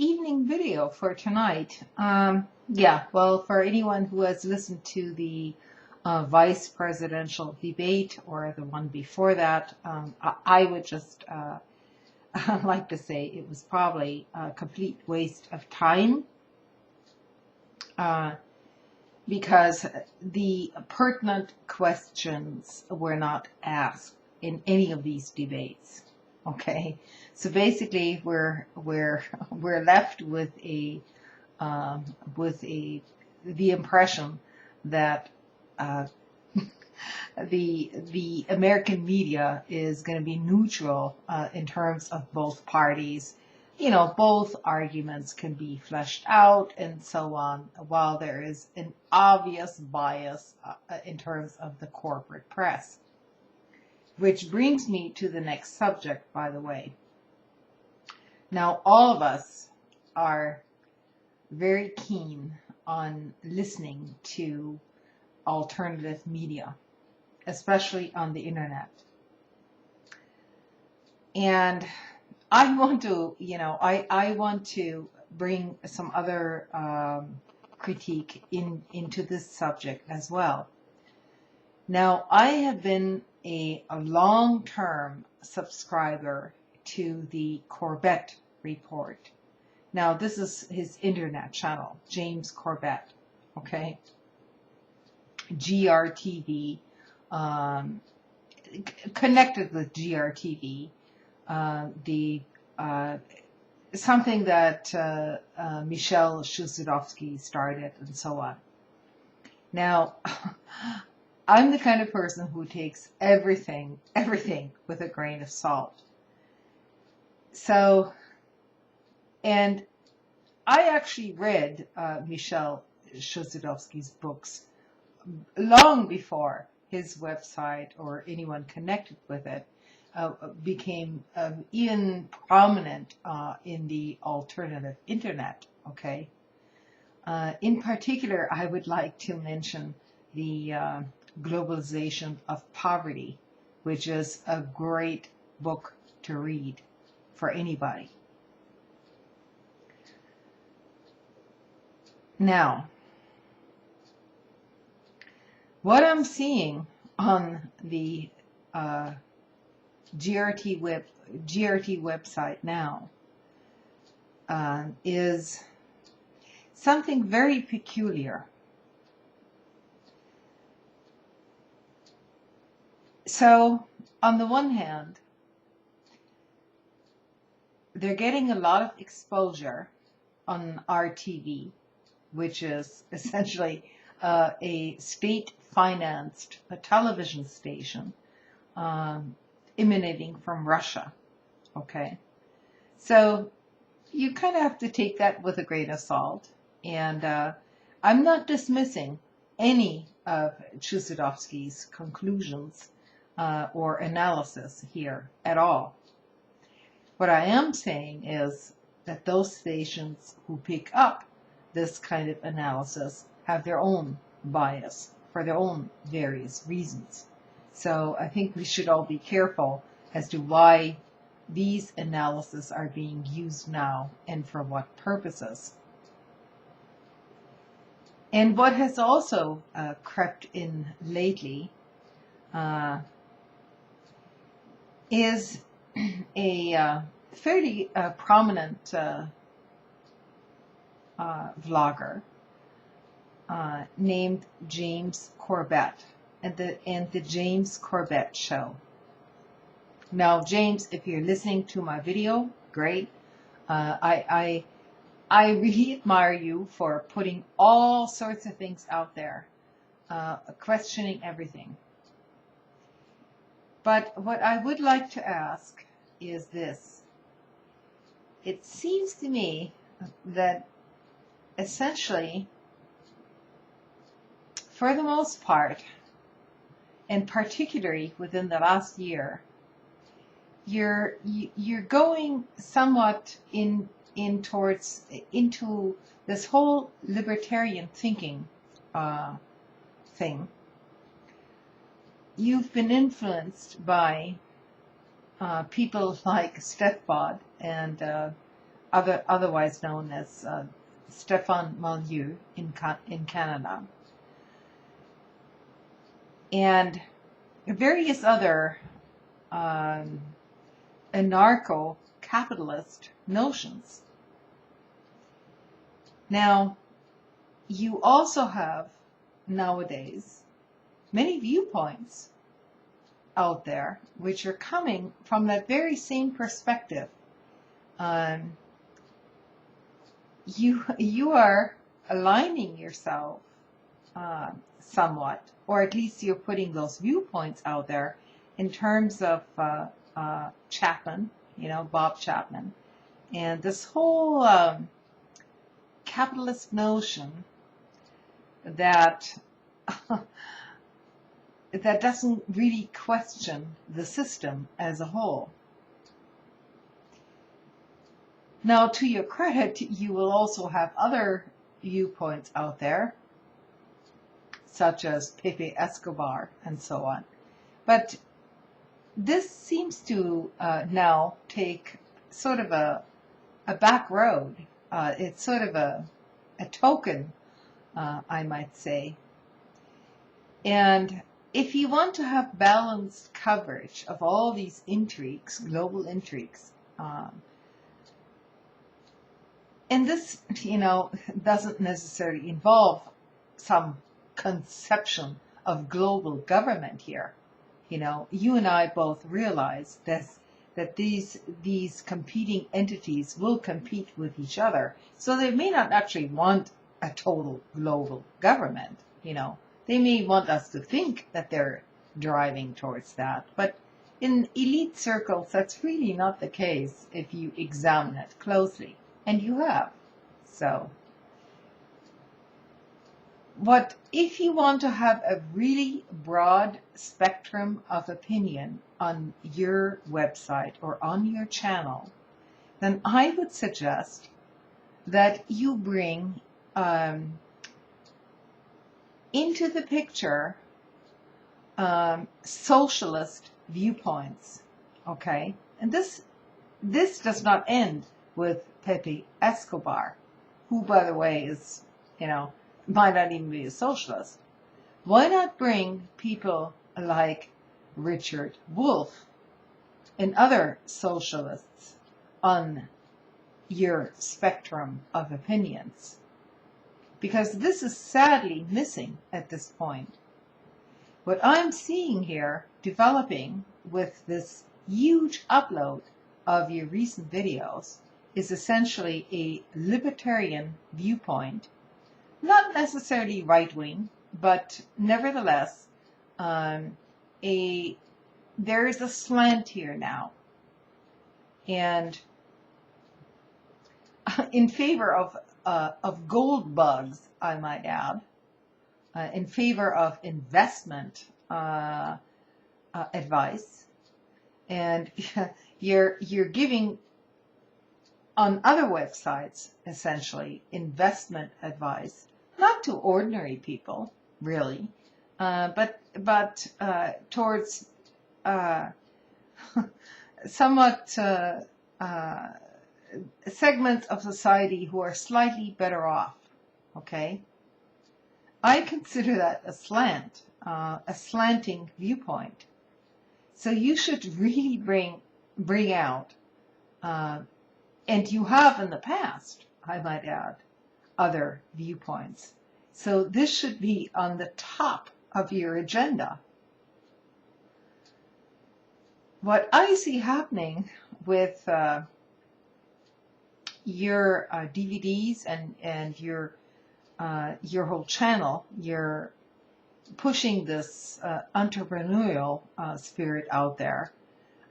evening video for tonight. Yeah, well, for anyone who has listened to the vice presidential debate or the one before that, I would just like to say it was probably a complete waste of time because the pertinent questions were not asked in any of these debates. Okay, so basically we're left with the impression that the American media is going to be neutral in terms of both parties. You know, both arguments can be fleshed out and so on, while there is an obvious bias in terms of the corporate press. Which brings me to the next subject, by the way. Now, all of us are very keen on listening to alternative media, especially on the internet. And I want to, I want to bring some other critique into this subject as well. Now, I have been a long-term subscriber to the Corbett Report. Now, this is his internet channel, James Corbett, okay? GRTV, connected with GRTV, something that Michel Chossudovsky started and so on. Now, I'm the kind of person who takes everything with a grain of salt. So, and I actually read Michel Chossudovsky's books long before his website or anyone connected with it became even prominent in the alternative internet, okay? In particular, I would like to mention the Globalization of Poverty, which is a great book to read for anybody. Now, what I'm seeing on the GRT website now is something very peculiar. So, on the one hand, they're getting a lot of exposure on RTV, which is essentially a state-financed television station emanating from Russia, okay? So you kind of have to take that with a grain of salt, and I'm not dismissing any of Chossudovsky's conclusions or analysis here at all. What I am saying is that those stations who pick up this kind of analysis have their own bias for their own various reasons. So I think we should all be careful as to why these analyses are being used now and for what purposes. And what has also crept in lately is a fairly prominent vlogger named James Corbett and the James Corbett Show. Now, James, if you're listening to my video, great. I really admire you for putting all sorts of things out there, questioning everything. But what I would like to ask is this. It seems to me that essentially, for the most part, and particularly within the last year, you're going somewhat into this whole libertarian thinking thing. You've been influenced by people like Stefbod and otherwise known as Stéphane Mallieu in Canada, and various other anarcho-capitalist notions. Now, you also have nowadays many viewpoints out there which are coming from that very same perspective. You are aligning yourself somewhat, or at least you're putting those viewpoints out there in terms of Chapman, Bob Chapman, and this whole capitalist notion that that doesn't really question the system as a whole. Now, to your credit, you will also have other viewpoints out there, such as Pepe Escobar and so on. But this seems to now take sort of a back road. It's sort of a token, I might say. And if you want to have balanced coverage of all these intrigues, global intrigues, and this, doesn't necessarily involve some conception of global government here. You and I both realize that these competing entities will compete with each other. So they may not actually want a total global government. They may want us to think that they're driving towards that. But in elite circles, that's really not the case if you examine it closely. And you have. So, if you want to have a really broad spectrum of opinion on your website or on your channel, then I would suggest that you bring into the picture socialist viewpoints, okay? And this does not end with Pepe Escobar, who, by the way, is, might not even be a socialist. Why not bring people like Richard Wolff and other socialists on your spectrum of opinions? Because this is sadly missing at this point. What I'm seeing here developing with this huge upload of your recent videos is essentially a libertarian viewpoint, not necessarily right-wing, but nevertheless, there is a slant here now, and in favor of gold bugs, I might add, in favor of investment advice, and you're giving on other websites essentially investment advice, not to ordinary people really, but towards somewhat segments of society who are slightly better off. Okay, I consider that a slant, a slanting viewpoint. So you should really bring out, and you have in the past, I might add, other viewpoints. So this should be on the top of your agenda. What I see happening with your DVDs and your whole channel, you're pushing this entrepreneurial spirit out there.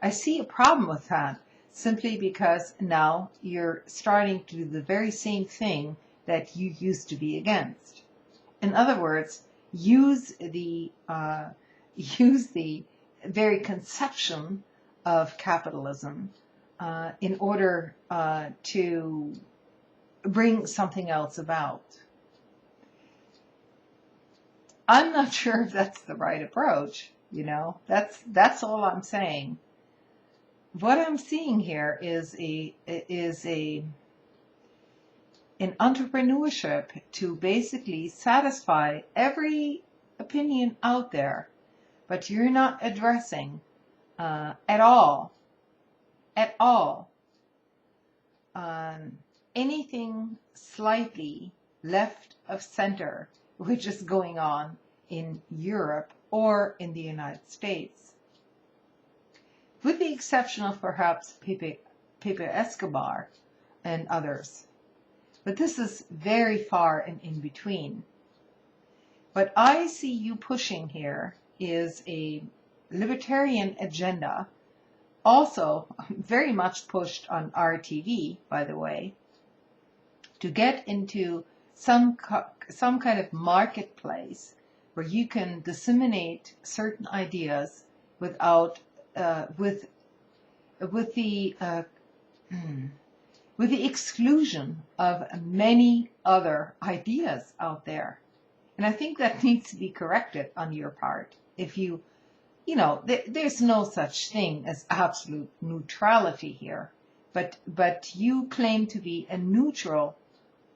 I see a problem with that, simply because now you're starting to do the very same thing that you used to be against. In other words, use the very conception of capitalism in order to bring something else about. I'm not sure if that's the right approach. That's all I'm saying. What I'm seeing here is a in entrepreneurship to basically satisfy every opinion out there, but you're not addressing at all anything slightly left of center, which is going on in Europe or in the United States. With the exception of perhaps Pepe Escobar and others. But this is very far and in between. What I see you pushing here is a libertarian agenda, also very much pushed on RTV, by the way, to get into some kind of marketplace where you can disseminate certain ideas without with the exclusion of many other ideas out there. And I think that needs to be corrected on your part. If you know, there's no such thing as absolute neutrality here, but you claim to be a neutral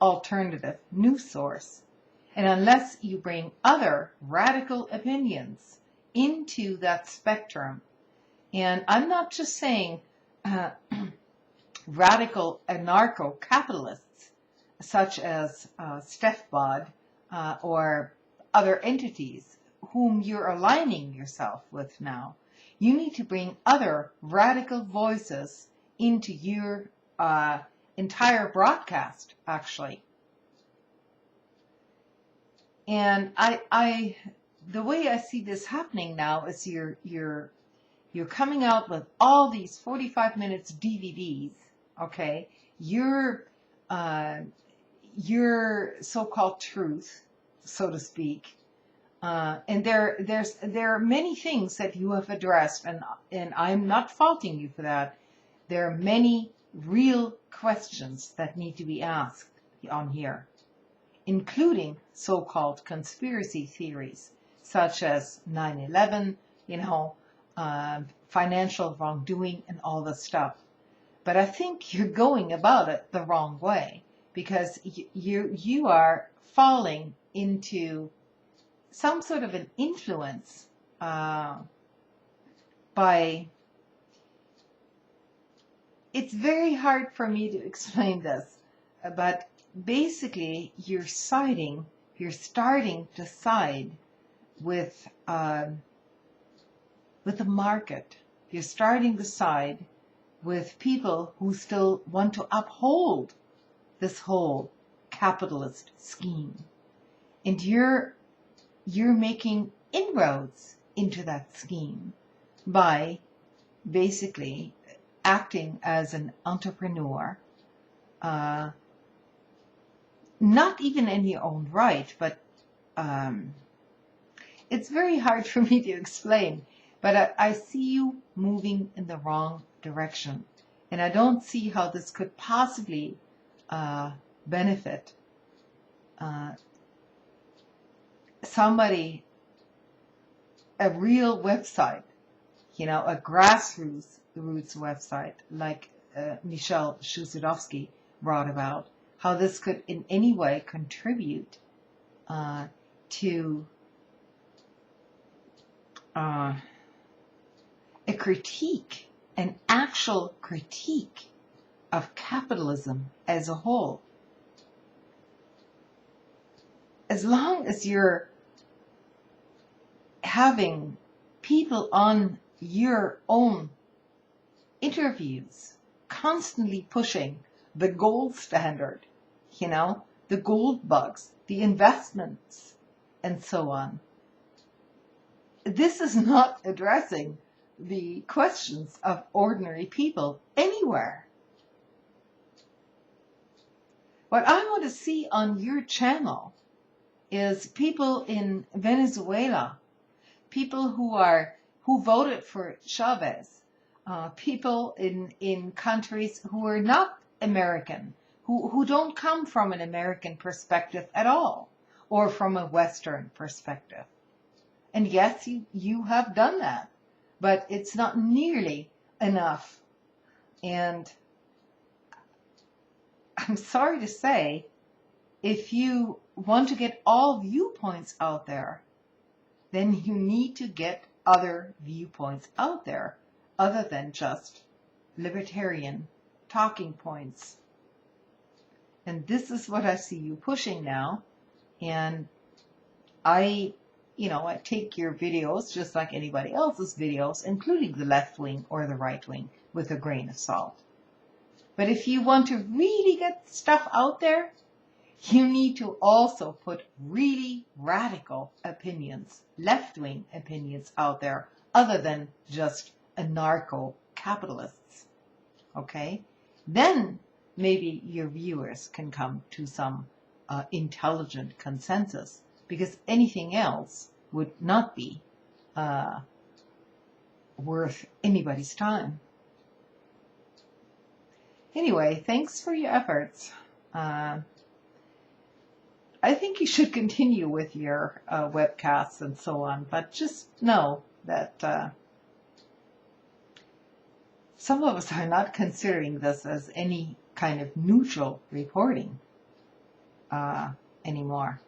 alternative news source. And unless you bring other radical opinions into that spectrum, and I'm not just saying radical anarcho-capitalists such as Stefbod or other entities whom you're aligning yourself with now. You need to bring other radical voices into your entire broadcast, actually. And the way I see this happening now is you're coming out with all these 45 minutes DVDs, okay? Your so-called truth, so to speak. And there are many things that you have addressed, and I'm not faulting you for that. There are many real questions that need to be asked on here, including so-called conspiracy theories, such as 9/11, financial wrongdoing and all this stuff. But I think you're going about it the wrong way, because you are falling into some sort of an influence by... It's very hard for me to explain this, but basically you're starting to side with the market. You're starting to side with people who still want to uphold this whole capitalist scheme. And you're making inroads into that scheme by basically acting as an entrepreneur, not even in your own right, but it's very hard for me to explain. But I see you moving in the wrong direction, and I don't see how this could possibly benefit somebody, a real website, a grassroots website like Michel Shusudovsky brought about, how this could in any way contribute to a critique, an actual critique of capitalism as a whole. As long as you're having people on your own interviews constantly pushing the gold standard, the gold bugs, the investments, and so on. This is not addressing the questions of ordinary people anywhere. What I want to see on your channel is people in Venezuela, people who voted for Chavez, people in countries who are not American, who don't come from an American perspective at all, or from a Western perspective. And yes, you have done that, but it's not nearly enough. And I'm sorry to say, if you want to get all viewpoints out there, then you need to get other viewpoints out there other than just libertarian talking points. And this is what I see you pushing now. And I take your videos just like anybody else's videos, including the left wing or the right wing, with a grain of salt. But if you want to really get stuff out there, you need to also put really radical opinions, left-wing opinions out there, other than just anarcho-capitalists. Okay? Then maybe your viewers can come to some intelligent consensus, because anything else would not be worth anybody's time. Anyway, thanks for your efforts. I think you should continue with your webcasts and so on, but just know that some of us are not considering this as any kind of neutral reporting anymore.